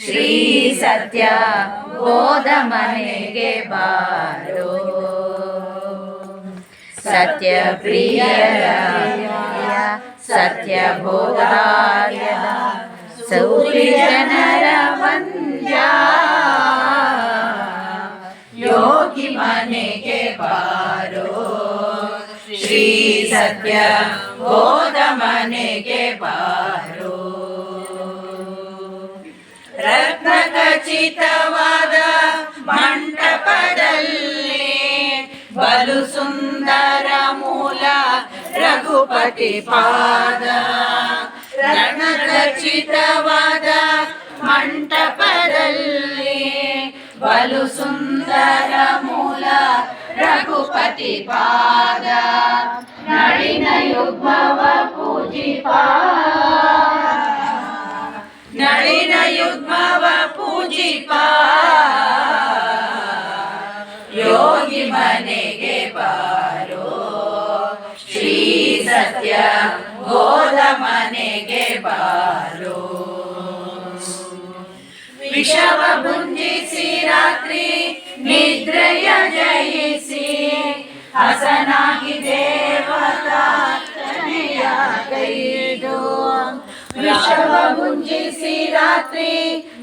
ಶ್ರೀ ಸತ್ಯ ಬೋಧ ಮನೆಗೆ ಬಾರೋ. ಸತ್ಯ ಪ್ರಿಯರ ಸತ್ಯ ಬೋಧಾರ್ಯದ ಸೌರಿ ಜನರ ವಂದ್ಯ. ಯೋಗಿ ಮನೆಗೆ ಬಾರೋ. ಶ್ರೀ ಸತ್ಯ ಬೋಧ ಮನೆಗೆ ಬಾರೋ. ರತ್ನ ಖಚಿತವಾದ ಮಂಟಪದಲ್ಲಿ ಬಲು ಸುಂದರ ಮೂಲ ರಘುಪತಿ ಪಾದ. ರತ್ನ ಖಚಿತವಾದ ಮಂಟಪದಲ್ಲಿ ಬಲು ಸುಂದರ ಮೂಲ ರಘುಪತಿ ಪಾದ. ನಳಿನ ಯುಗ್ಮವ ಪೂಜಿಪಾ. ನಳಿನ ಯುಗ್ಮವ ಪೂಜಿಪಾ. ಯೋಗಿ ಮನೆಗೆ ಬಾರೋ. ಶ್ರೀ ಸತ್ಯ ಬೋಧ ಮನೆಗೆ ಬಾರೋ. ವಿಷವ ಭುಂಜಿಸಿ ರಾತ್ರಿ ನಿದ್ರೆಯ ಜಯಿಸಿ ಹಸನಾಗಿ ದೇವತಾರ್ಚನೆಯ ಕೈದು. ವಿಷವ ಭುಂಜಿಸಿ ರಾತ್ರಿ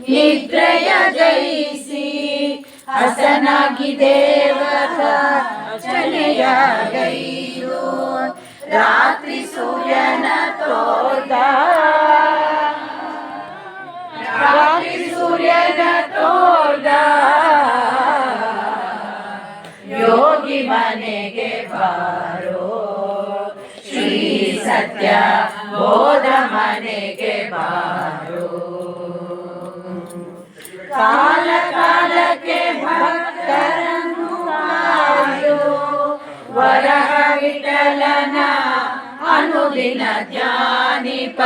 ನಿದ್ರೆಯ ಜಯಿಸಿ ಹಸನಾಗಿ ದೇವತಾರ್ಚನೆಯ ಗೈದು. ರಾತ್ರಿ ಸೂರ್ಯನ ತೋರ್ದ. ರಾತ್ರಿ ಸೂರ್ಯನ ತೋರ್ದ. ಯೋಗಿ ಮನೆಗೆ ಬಾರೋ. ಶ್ರೀ ಸತ್ಯ ಬೋಧ ಮನೆಗೆ ಬಾರೋ. ಕಾಲ ಕಾಲಕ್ಕೆ ಭಕ್ತರನ್ನು ಕಾಯೋ. ವರಹ ವಿಠಲನ ಅನುದಿನ ಧ್ಯಾನಿಪ.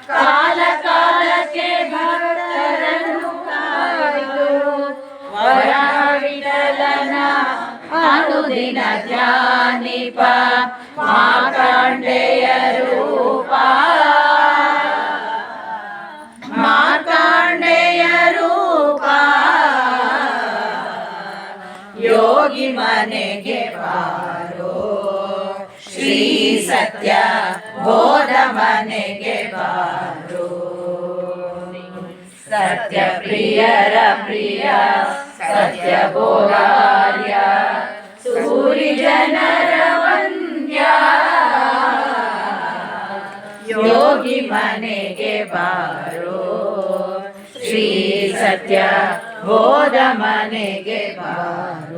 ಕಾಲ ಕಾಲಕ್ಕೆ ಭಕ್ತರನ್ನು ಕಾಯೋ. ವರಹ ವಿಠಲನ ಅನುದಿನ ಧ್ಯಾನಿಪ. ಮಾರ್ಕಂಡೇಯ ರೂಪ. ಮಾರ್ಕಂಡೇಯ ರೂಪ. ಯೋಗಿ ಮನೆಗೆ ಬಾರೋ. ಶ್ರೀ ಸತ್ಯ ಬೋಧ ಮನೆಗೆ ಬಾರೋ. ಸತ್ಯ ಪ್ರಿಯರ ಪ್ರಿಯ ಸತ್ಯ ಬೋಧಾರ್ಯ ಸೂರಿ ಜನರ ವಂದ್ಯ. ಯೋಗಿ ಮನೆಗೆ ಬಾರೋ. ಶ್ರೀ ಸತ್ಯ ಬೋಧ ಮನೆಗೆ ಬಾರೋ.